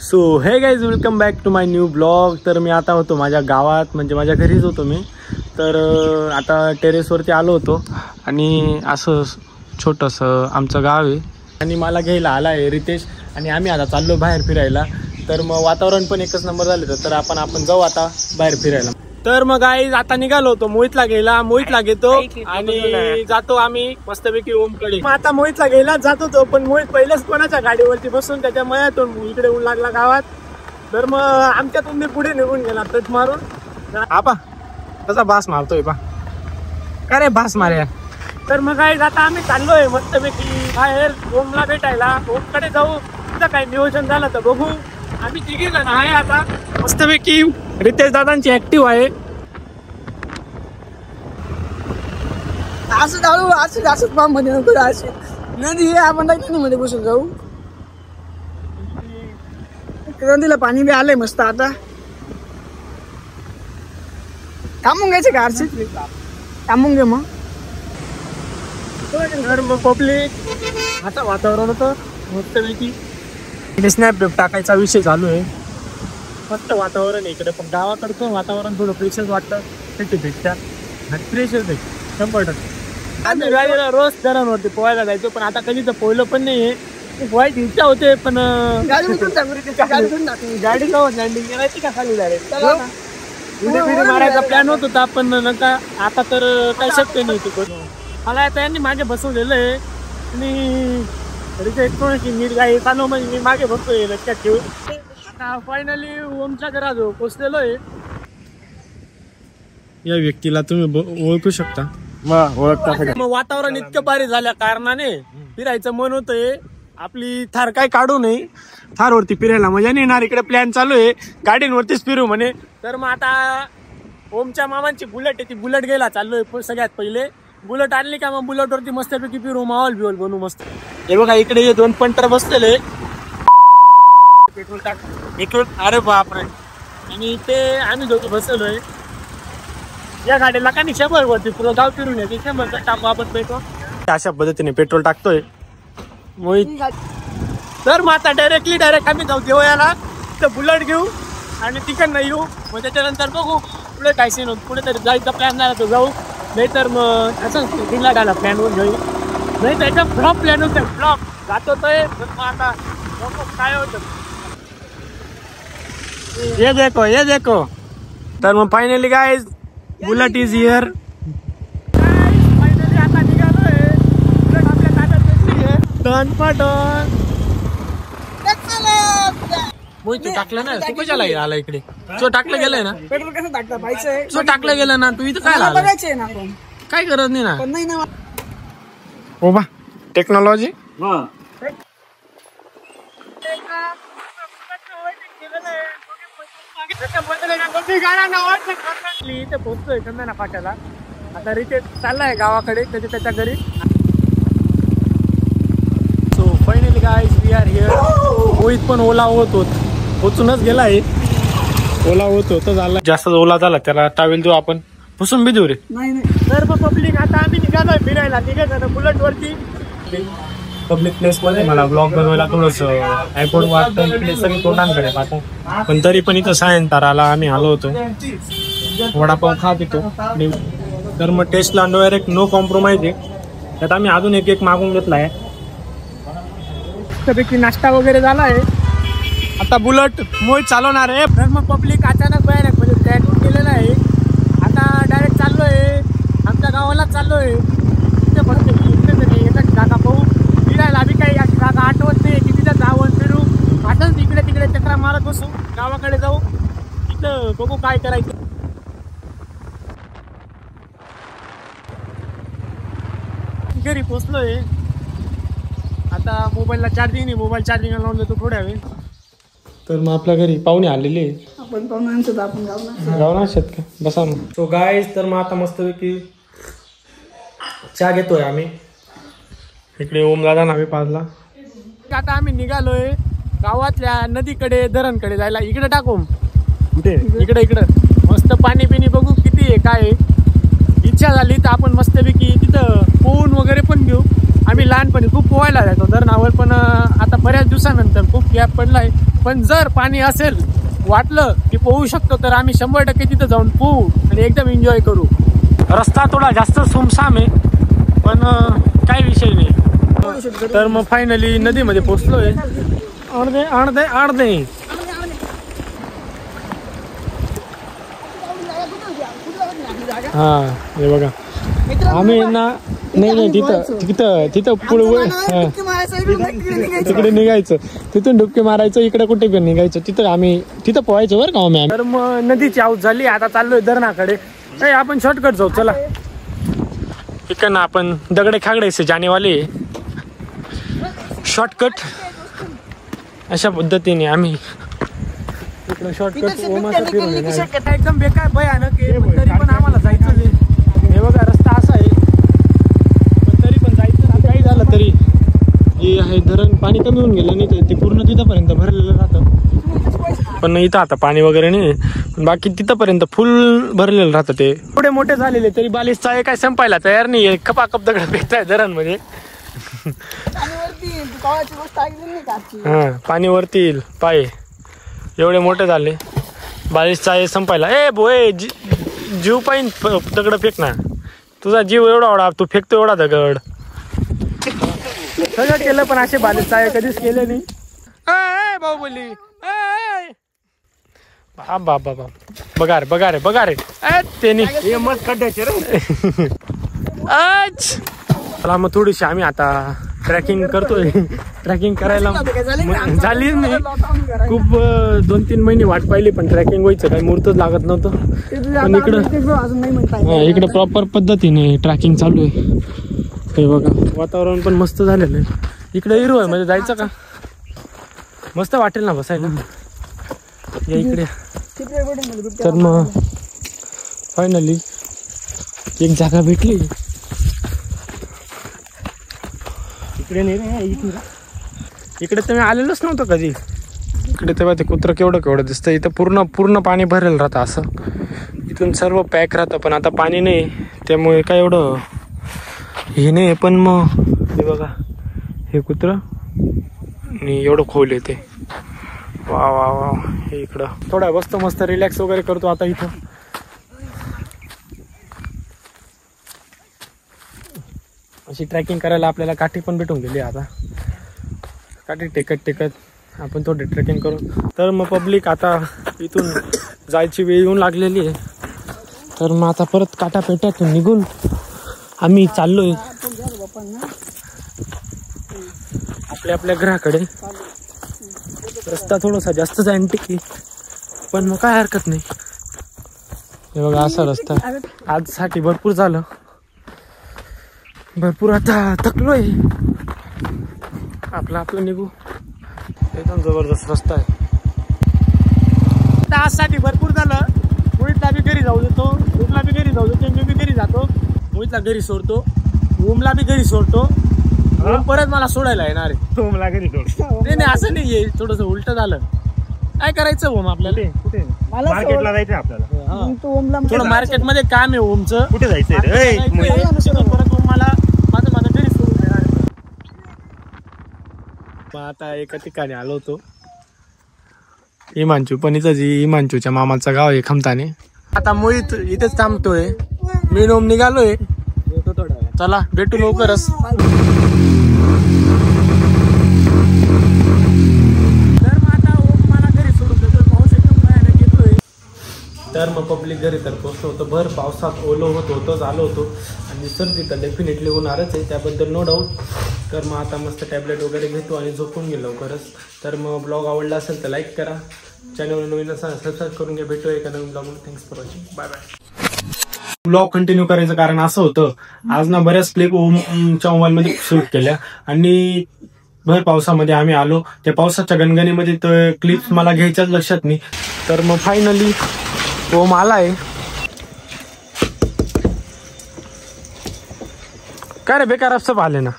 So hey guys welcome back to my new blog. तर मी आता होतो माझ्या गावात, म्हणजे माझ्या घरीच होतो मी. तर आता टेरेसवरती आलो होतो आणि असं छोटंसं आमचं गाव आहे आणि मला घ्यायला आला आहे रितेश आणि आम्ही आता चाललो बाहेर फिरायला. तर मग वातावरण पण एकच नंबर झालं तर आपण जाऊ आता बाहेर फिरायला. तर मग गाईज आता निघालो होतो मोहितला घ्यायला, मोहितला घेतो आणि जातो आम्ही मस्तपैकी ओमकडे. मग आता मोहितला घ्यायला जात होतो, पण मोहित पहिलेच कोणाच्या गाडीवरती बसून त्याच्या मयातून इकडे ऊन लागला गावात. तर मग आमच्यातून मी पुढे निघून गेला टच मारून. आपा कसा बास मारतोय पा, का रे बास मार्या. तर मग गाईज आता आम्ही चाललोय मस्तपैकी बाहेर ओमला भेटायला. ओमकडे जाऊ, तिथं काही नियोजन झालं तर बघू. आम्ही तिघे जण आहे आता मस्तपैकी. रितेश दादांची ऍक्टिव्ह आहे. असं जाऊ असंच पाम मध्ये नको असे नदी आहे, आपण नदीमध्ये बसून जाऊ. नदीला पाणी बी आलंय मस्त. आता थांबून घ्यायचे का आरशी, थांबून घे मग. तर मग पब्लिक आता वातावरण होतं मस्तपैकी. इकडे स्नॅप टाकायचा विषय चालू आहे. मस्त वातावरण आहे इकडे, पण गावाकडचं वातावरण थोडं फ्रेशच वाटतं त्याच्यापेक्षा. फ्रेशच आहे 100%. आम्ही गाडीला रोज दरांवरती पोहायला जायचो, पण आता कधी तर पोहलं पण नाही आहे. पोहायची इच्छा होते पण गाडी लावून लँडिंग करायची का खाली डायरेक्ट उडी बिडी मारायचा प्लॅन होत होता, पण नका आता तर काही शक्य नाही तिकडून. मला आता यांनी मागे बसवलेलं आहे आणि थोडीशी नीट गाडी चालू म्हणजे मी मागे बसतोय लक्षात ठेवू. आता फायनली ओमच्या घराजवळ पोचलेलो आहे. या व्यक्तीला तुम्ही ओळखू शकता. मग वातावरण इतकं भारी झाल्या कारणाने फिरायचं मन होतंय. आपली थार काय काढू नये, थारवरती फिरायला मजा नाही येणार. इकडे प्लॅन चालू आहे गाडींवरतीच फिरू म्हणे. तर मग आता ओमच्या मामांची बुलेट आहे, ती बुलेट घ्यायला चाललोय. सगळ्यात पहिले बुलेट आणली का मग बुलेटवरती मस्तपैकी फिरू, माहोल बिहोल बनवू मस्त. हे बघा इकडे हे 2 पंटर बसलेले. पेट्रोल टाक, अरे बापरे. आणि ते आम्ही दोघं बसलोय या गाडीला का नाही 100 वरती पुरं गाव फिरून येते. 100 टाकू आपण पेट्रोल. अशा पद्धतीने पेट्रोल टाकतोय मोहित. तर मग आता डायरेक्ट आम्ही जाऊ देवयाला, तर बुलेट घेऊ आणि तिकडनं येऊ. मग त्याच्यानंतर बघू पुढे काय सीन होत. पुढे तरी जायचा प्लॅन झाला तर जाऊ, नाहीतर मग असं दिला गाला प्लॅनवर घेऊ. नाही त्याचा फ्लॉप प्लॅन होतं, फ्लॉप जात होतोय. मग आता काय होतं ये देखो. तर मग finally guys bullet is here. Finally आता निघालोय. बुलेट आपल्या ताब्यात घेतली आहे. टन पटन मोहित टाकलं ना तू, कशाला आला इकडे. तो टाकलं गेलंय ना पेट्रोल कसं टाकता पाहिजे. तो टाकलं गेलं ना, तू इथं काय बघायचे ना, काय गरज नाही ना. पण नाही ना हो बा टेक्नॉलॉजी. इथे पोहोचतोय चंदना फाट्याला. आता रितेश चाललाय गावाकडे त्याच्या घरी. So finally guys we are here. Mohit पण ओला पोचूनच गेलाय. ओला होत झाला, जास्त ओला झाला त्याला टावेल देऊ आपण, पुसून बी देऊ रे. नाही. तर मग पब्लिक आता आम्ही निघालोय फिरायला. निघायचं बुलेट वरती पब्लिक प्लेस मध्ये. मला ब्लॉग बनवायला थोडस ऍपवर वाटतं इकडे सगळी तोंडांकडे पाहता, पण तरी पण इथं सायंकाळाला आम्ही आलो होतो. वडापाव खात येतो. तर मग टेस्टला डायरेक्ट नो कॉम्प्रोमाइज आहे. त्यात आम्ही अजून एक मागून घेतलाय. त्यापैकी नाश्ता वगैरे झाला आहे. आता बुलेट मोहित चालवणार आहे. तर मग पब्लिक अचानक बाहेर म्हणजे ट्रॅकवर गेलेला आहे. आता डायरेक्ट चाललोय आमच्या गावाला चाललोय. तिथे बघते एकच जागा पाहू फिरायला. आम्ही काही जागा आठवत नाही की तिथं जावं फिरू. आताच तिकडे चक्रा मारत बसू. गावाकडे जाऊ, तिथं बघू काय करायचं. घरी पोचलोय. आता मोबाईलला चार्जिंग नाही, मोबाईल चार्जिंगला लावून देतो थोड्या वेळ. तर मग आपल्या घरी पाहुणे आलेले. आपण पाहुण्यांचं आपण गावना शेत का बसा मग. तो गाईज तर मग आता मस्तपैकी चहा घेतोय आम्ही. इकडे ओमदादा नावे पाजला. आता आम्ही निघालोय गावातल्या नदीकडे, धरणकडे जायला. इकडे टाकू कुठे, इकडे मस्त पाणी पिणी बघू किती आहे काय. इच्छा झाली तर आपण मस्तपैकी तिथं पोहून वगैरे पण घेऊ. आम्ही लहानपणी खूप पोहायला जातो धरणावर, पण आता बऱ्याच दिवसानंतर खूप गॅप पडलाय. पण जर पाणी असेल वाटलं की पोहू शकतो तर आम्ही 100% तिथं जाऊन पोहू आणि एकदम एन्जॉय करू. रस्ता थोडा जास्त सुमसाम आहे पण काही विषय नाही. तर मग फायनली नदीमध्ये पोचलोय. अर्धे हा हे बघा आम्ही ना नाही तिथं पुढे तिकडे निघायचं, तिथून डुबकी मारायचं, इकडे कुठे पण निघायचं, तिथं पोहायचं बरं का आम्ही. तर मग नदीची आऊत झाली, आता चाललोय धरणाकडे. आपण शॉर्टकट जाऊ चला. इकडं ना आपण दगडे खागडायचे जानेवाले शॉर्टकट, अशा पद्धतीने आम्ही इकडं शॉर्टकट एकदम बेकार भयानक आहे, तरी पण आम्हाला जायचं. हे बघा रस्ता असा आहे पण तरी पण जायचं. काही झालं तरी जे आहे धरण पाणी कमी होऊन गेलं नाही ते पूर्ण तिथंपर्यंत भरलेलं राहतं. पण इथं आता पाणी वगैरे नाही, बाकी तिथंपर्यंत फुल भरलेलं राहतं. ते एवढे मोठे झालेले तरी बालिशचा काय संपायला तयार नाही. खपाखप दगड फेकताय धरणमध्ये. हा पाणी वरती येईल पाय, एवढे मोठे झाले. बालिशचा आहे संपायला. भोय जीव पाहिजे दगड फेक ना. तुझा जीव एवढा तू फेकतो एवढा दगड. सगळं केलं पण असे बालिशचा आहे कधीच केले नाही. भाऊ बोलली बाबा बघा रे ते नाही मस्त खड्ड्याचे रे. चला मग थोडीशी आम्ही आता ट्रॅकिंग करतोय. ट्रॅकिंग करायला झालीच नाही, खूप 2-3 महिने वाट पाहिली पण ट्रॅकिंग व्हायचं काही मुहूर्तच लागत नव्हतं. पण इकडं प्रॉपर पद्धतीने ट्रॅकिंग चालू आहे. हे बघा वातावरण पण मस्त झालेलं आहे. इकडे हिरो आहे म्हणजे जायचं का मस्त वाटेल ना बसायला या इकडे. तर मग फायनली एक जागा भेटली. इकडे तर मी आलेलोच नव्हतं कधी. इकडे तेव्हा ते कुत्रं केवढं दिसतं. इथं पूर्ण पाणी भरेल राहतं असं. इथून सर्व पॅक राहतं पण आता पाणी नाही त्यामुळे काय एवढं हे नाही. पण मग हे बघा हे कुत्रं आणि एवढं खोल येते. वा हे इकडं थोडा बसतो मस्त रिलॅक्स वगैरे करतो आता इथं. अशी ट्रॅकिंग करायला आपल्याला काठी पण भेटून गेली. आता काठी टेकत आपण थोडी ट्रेकिंग करू. तर मग पब्लिक आता इथून जायची वेळ येऊन लागलेली आहे. तर मग आता परत काटा पेट्यातून निघून आम्ही चाललोय आपल्या घराकडे. रस्ता थोडासा जास्तच अँटिक आहे पण मग काय हरकत नाही. हे बघा असा रस्ता आज साठी भरपूर झालं. भरपूर आता थकलोय. आपलं निघू. एकदम जबरदस्त रस्ता आहे. आता आजसाठी भरपूर झालं. मोहितला बी घरी जाऊ देतो, ओमला बी घरी जाऊ देतो, मी बी घरी जातो. मोहितला घरी सोडतो, ओमला बी घरी सोडतो. ओम परत मला सोडायला येणार आहे. ओमला घरी सोडतो नाही असं नाहीये, थोडस उलट झालं. काय करायचं ओम आपल्याला? कुठे मार्केटला जायचं आपल्याला. थोडं मार्केटमध्ये काम आहे ओमचं. कुठे जायचंय परत ओम मला माझं घरी सोडून देणार. मग आता एका ठिकाणी आलो होतो इमांचू. पण इथं जी इमांचूच्या मामाचं गाव आहे खमताने. आता मोहित इथेच थांबतोय, मी ओम निघालोय. चला भेटू लवकरच. तर मग पब्लिक घरी तर पोचलो होतो. भर पावसात ओलो होतं आलो होतो आणि सर्दी तर डेफिनेटली होणारच आहे त्याबद्दल नो डाऊट. तर मग आता मस्त टॅबलेट वगैरे घेतो आणि झोपून गेलो लवकरच. तर मग ब्लॉग आवडला असेल तर लाईक करा, चॅनल नवीन असा सबस्क्राईब करून घ्या. भेटूया एका नवीन ब्लॉगमध्ये. Thanks for watching. Bye bye. Blog continue करायचं कारण असं होतं आज ना बऱ्याच क्लिप ओमच्या मोबाईलमध्ये शूट केल्या आणि भर पावसामध्ये आम्ही आलो. त्या पावसाच्या गणगणीमध्ये तर क्लिप्स मला घ्यायच्याच लक्षात नाही. तर मग फायनली ओम आलाय. काय रे बेकार असं आले ना.